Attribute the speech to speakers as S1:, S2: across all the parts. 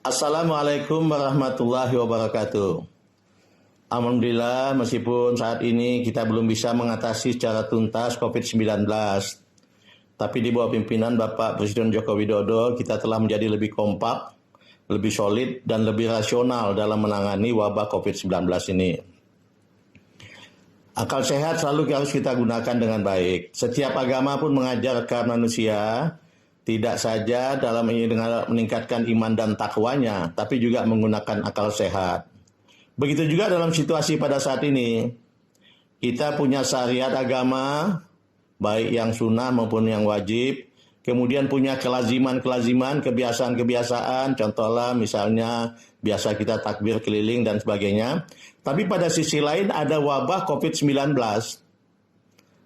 S1: Assalamualaikum warahmatullahi wabarakatuh. Alhamdulillah, meskipun saat ini kita belum bisa mengatasi secara tuntas COVID-19, tapi di bawah pimpinan Bapak Presiden Joko Widodo, kita telah menjadi lebih kompak, lebih solid, dan lebih rasional dalam menangani wabah COVID-19 ini. Akal sehat selalu harus kita gunakan dengan baik. Setiap agama pun mengajarkan manusia tidak saja dalam dengan meningkatkan iman dan takwanya, tapi juga menggunakan akal sehat. Begitu juga dalam situasi pada saat ini, kita punya syariat agama, baik yang sunnah maupun yang wajib, kemudian punya kelaziman-kelaziman, kebiasaan-kebiasaan, contohnya misalnya biasa kita takbir keliling dan sebagainya. Tapi pada sisi lain ada wabah COVID-19.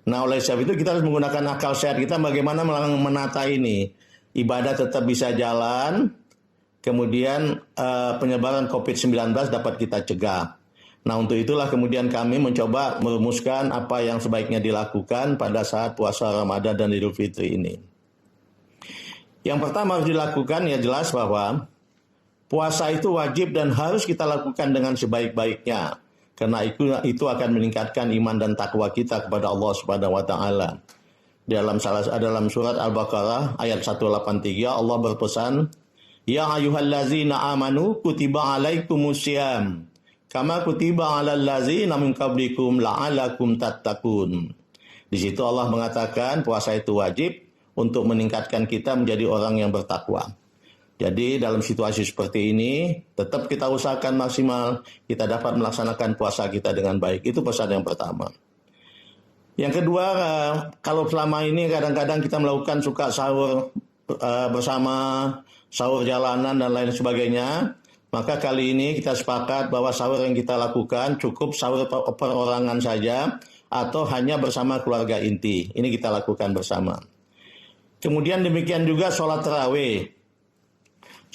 S1: Nah, oleh sebab itu kita harus menggunakan akal sehat kita bagaimana menata ini. Ibadah tetap bisa jalan, kemudian penyebaran COVID-19 dapat kita cegah. Nah, untuk itulah kemudian kami mencoba merumuskan apa yang sebaiknya dilakukan pada saat puasa Ramadan dan Idul Fitri ini. Yang pertama harus dilakukan ya jelas bahwa puasa itu wajib dan harus kita lakukan dengan sebaik-baiknya. Karena itu akan meningkatkan iman dan takwa kita kepada Allah Subhanahu wa taala. Dalam surat Al-Baqarah ayat 183 Allah berpesan, "Ya ayyuhallazina amanu kutiba alaikumusiyam kama kutiba alal ladzina min qablikum la'alakum tattaqun." Di situ Allah mengatakan puasa itu wajib untuk meningkatkan kita menjadi orang yang bertakwa. Jadi dalam situasi seperti ini, tetap kita usahakan maksimal, kita dapat melaksanakan puasa kita dengan baik. Itu pesan yang pertama. Yang kedua, kalau selama ini kadang-kadang kita melakukan suka sahur bersama, sahur jalanan dan lain sebagainya, maka kali ini kita sepakat bahwa sahur yang kita lakukan cukup sahur perorangan saja, atau hanya bersama keluarga inti. Ini kita lakukan bersama. Kemudian demikian juga sholat tarawih.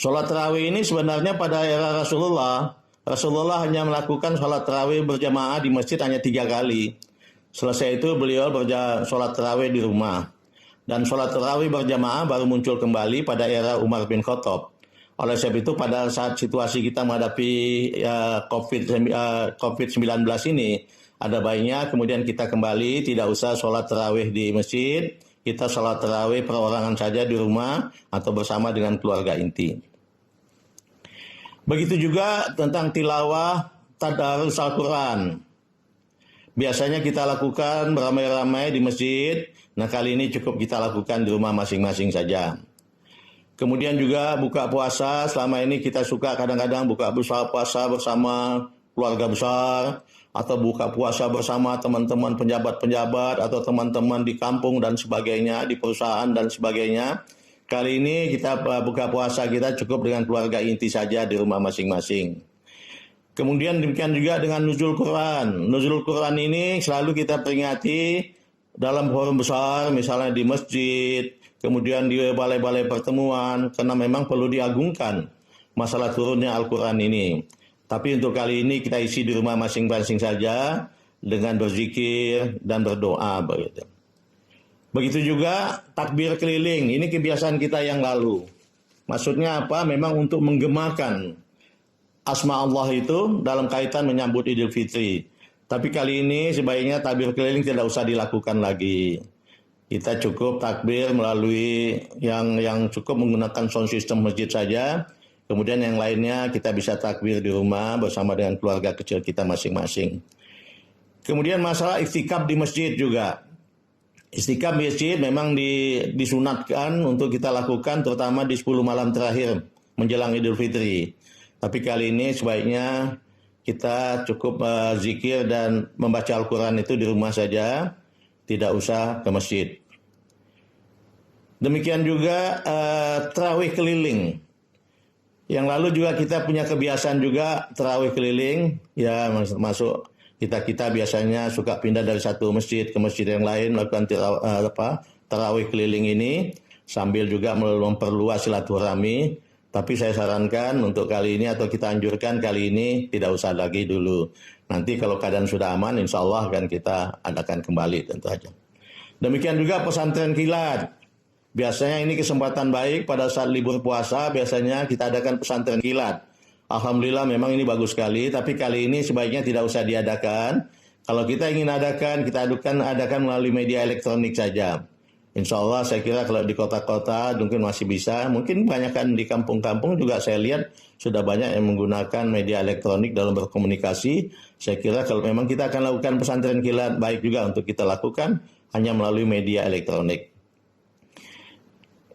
S1: Sholat tarawih ini sebenarnya pada era Rasulullah hanya melakukan sholat tarawih berjamaah di masjid hanya 3 kali. Selesai itu beliau sholat tarawih di rumah. Dan sholat tarawih berjamaah baru muncul kembali pada era Umar bin Khattab. Oleh sebab itu pada saat situasi kita menghadapi COVID-19 ini, ada baiknya kemudian kita kembali tidak usah sholat tarawih di masjid, kita sholat tarawih perorangan saja di rumah atau bersama dengan keluarga inti. Begitu juga tentang tilawah tadarus Al-Quran. Biasanya kita lakukan beramai-ramai di masjid. Nah, kali ini cukup kita lakukan di rumah masing-masing saja. Kemudian juga buka puasa. Selama ini kita suka kadang-kadang buka puasa bersama keluarga besar, atau buka puasa bersama teman-teman penjabat-penjabat, atau teman-teman di kampung dan sebagainya, di perusahaan dan sebagainya. Kali ini kita buka puasa kita cukup dengan keluarga inti saja di rumah masing-masing. Kemudian demikian juga dengan nuzul Quran. Nuzul Quran ini selalu kita peringati dalam forum besar, misalnya di masjid, kemudian di balai-balai pertemuan, karena memang perlu diagungkan masalah turunnya Al-Quran ini. Tapi untuk kali ini kita isi di rumah masing-masing saja dengan berzikir dan berdoa begitu. Begitu juga takbir keliling, ini kebiasaan kita yang lalu. Maksudnya apa? Memang untuk menggemakan asma Allah itu dalam kaitan menyambut Idul Fitri. Tapi kali ini sebaiknya takbir keliling tidak usah dilakukan lagi. Kita cukup takbir melalui yang cukup menggunakan sound system masjid saja. Kemudian yang lainnya kita bisa takbir di rumah bersama dengan keluarga kecil kita masing-masing. Kemudian masalah iktikaf di masjid juga. Istikaf masjid memang disunatkan untuk kita lakukan terutama di 10 malam terakhir menjelang Idul Fitri. Tapi kali ini sebaiknya kita cukup zikir dan membaca Al-Quran itu di rumah saja, tidak usah ke masjid. Demikian juga tarawih keliling. Yang lalu juga kita punya kebiasaan juga tarawih keliling, ya masuk kita biasanya suka pindah dari satu masjid ke masjid yang lain melakukan tarawih keliling ini sambil juga memperluas silaturahmi. Tapi saya sarankan untuk kali ini atau kita anjurkan kali ini tidak usah lagi dulu. Nanti kalau keadaan sudah aman, insya Allah akan kita adakan kembali tentu saja. Demikian juga pesantren kilat. Biasanya ini kesempatan baik pada saat libur puasa, biasanya kita adakan pesantren kilat. Alhamdulillah memang ini bagus sekali, tapi kali ini sebaiknya tidak usah diadakan. Kalau kita ingin adakan, kita adakan melalui media elektronik saja. Insya Allah saya kira kalau di kota-kota mungkin masih bisa, mungkin kebanyakan di kampung-kampung juga saya lihat sudah banyak yang menggunakan media elektronik dalam berkomunikasi. Saya kira kalau memang kita akan lakukan pesantren kilat, baik juga untuk kita lakukan hanya melalui media elektronik.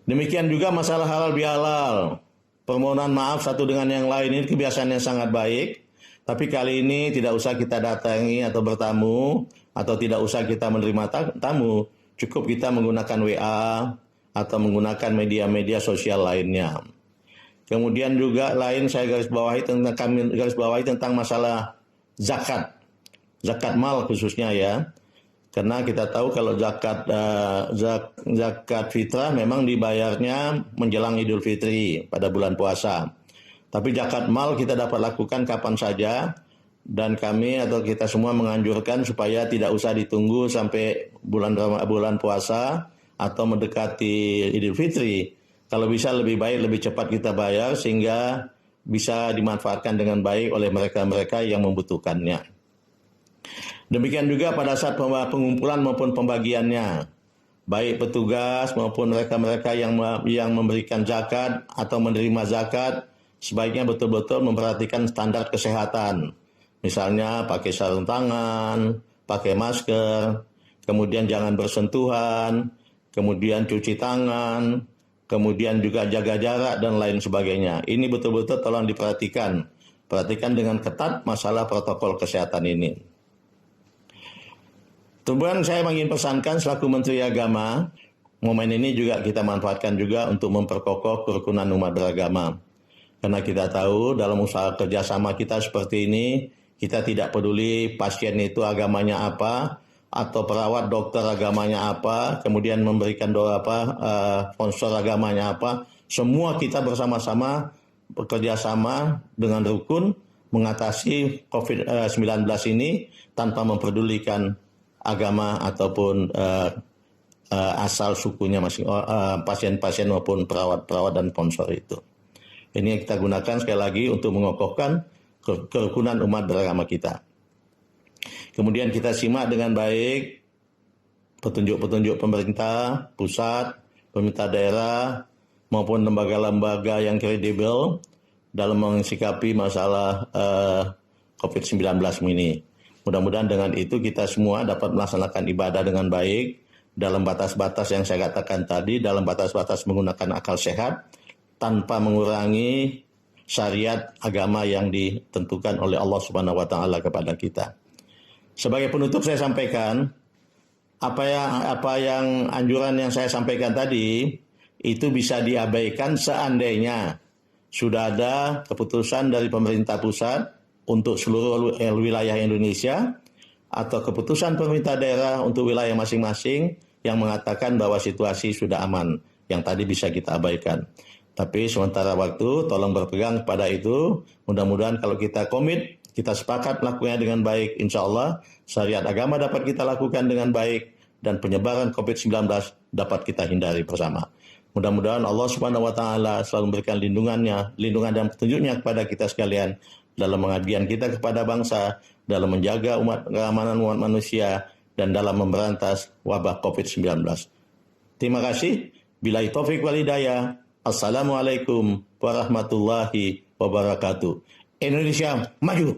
S1: Demikian juga masalah halal bihalal. Permohonan maaf satu dengan yang lain ini kebiasaan yang sangat baik. Tapi kali ini tidak usah kita datangi atau bertamu, atau tidak usah kita menerima tamu. Cukup kita menggunakan WA atau menggunakan media-media sosial lainnya. Kemudian juga lain saya garis bawahi tentang masalah zakat. Zakat mal khususnya ya. Karena kita tahu kalau zakat fitrah memang dibayarnya menjelang Idul Fitri pada bulan puasa. Tapi zakat mal kita dapat lakukan kapan saja, dan kami atau kita semua menganjurkan supaya tidak usah ditunggu sampai bulan puasa atau mendekati Idul Fitri. Kalau bisa lebih baik lebih cepat kita bayar sehingga bisa dimanfaatkan dengan baik oleh mereka-mereka yang membutuhkannya. Demikian juga pada saat pengumpulan maupun pembagiannya, baik petugas maupun mereka-mereka yang memberikan zakat atau menerima zakat, sebaiknya betul-betul memperhatikan standar kesehatan. Misalnya pakai sarung tangan, pakai masker, kemudian jangan bersentuhan, kemudian cuci tangan, kemudian juga jaga jarak dan lain sebagainya. Ini betul-betul tolong diperhatikan. Perhatikan dengan ketat masalah protokol kesehatan ini. Kemudian saya ingin pesankan selaku Menteri Agama, momen ini juga kita manfaatkan juga untuk memperkokoh kerukunan umat beragama. Karena kita tahu dalam usaha kerjasama kita seperti ini, kita tidak peduli pasien itu agamanya apa, atau perawat dokter agamanya apa, kemudian memberikan sponsor agamanya apa. Semua kita bersama-sama bekerjasama dengan rukun mengatasi COVID-19 ini tanpa memperdulikan agama ataupun asal sukunya pasien-pasien maupun perawat-perawat dan sponsor itu. Ini yang kita gunakan sekali lagi untuk mengokohkan kerukunan umat beragama kita. Kemudian kita simak dengan baik petunjuk-petunjuk pemerintah pusat, pemerintah daerah, maupun lembaga-lembaga yang kredibel dalam mensikapi masalah COVID-19 ini. Mudah-mudahan dengan itu kita semua dapat melaksanakan ibadah dengan baik dalam batas-batas yang saya katakan tadi, dalam batas-batas menggunakan akal sehat tanpa mengurangi syariat agama yang ditentukan oleh Allah Subhanahu wa taala kepada kita. Sebagai penutup saya sampaikan apa yang anjuran yang saya sampaikan tadi itu bisa diabaikan seandainya sudah ada keputusan dari pemerintah pusat untuk seluruh wilayah Indonesia atau keputusan pemerintah daerah untuk wilayah masing-masing yang mengatakan bahwa situasi sudah aman, yang tadi bisa kita abaikan. Tapi sementara waktu tolong berpegang pada itu. Mudah-mudahan kalau kita komit, kita sepakat melakukannya dengan baik, insya Allah syariat agama dapat kita lakukan dengan baik dan penyebaran COVID-19 dapat kita hindari bersama. Mudah-mudahan Allah Subhanahu wa taala selalu memberikan lindungan dan petunjuknya kepada kita sekalian dalam pengabdian kita kepada bangsa, dalam menjaga keamanan umat manusia, dan dalam memberantas wabah COVID-19. Terima kasih. Billahi taufiq wal hidayah. Assalamualaikum warahmatullahi wabarakatuh. Indonesia maju!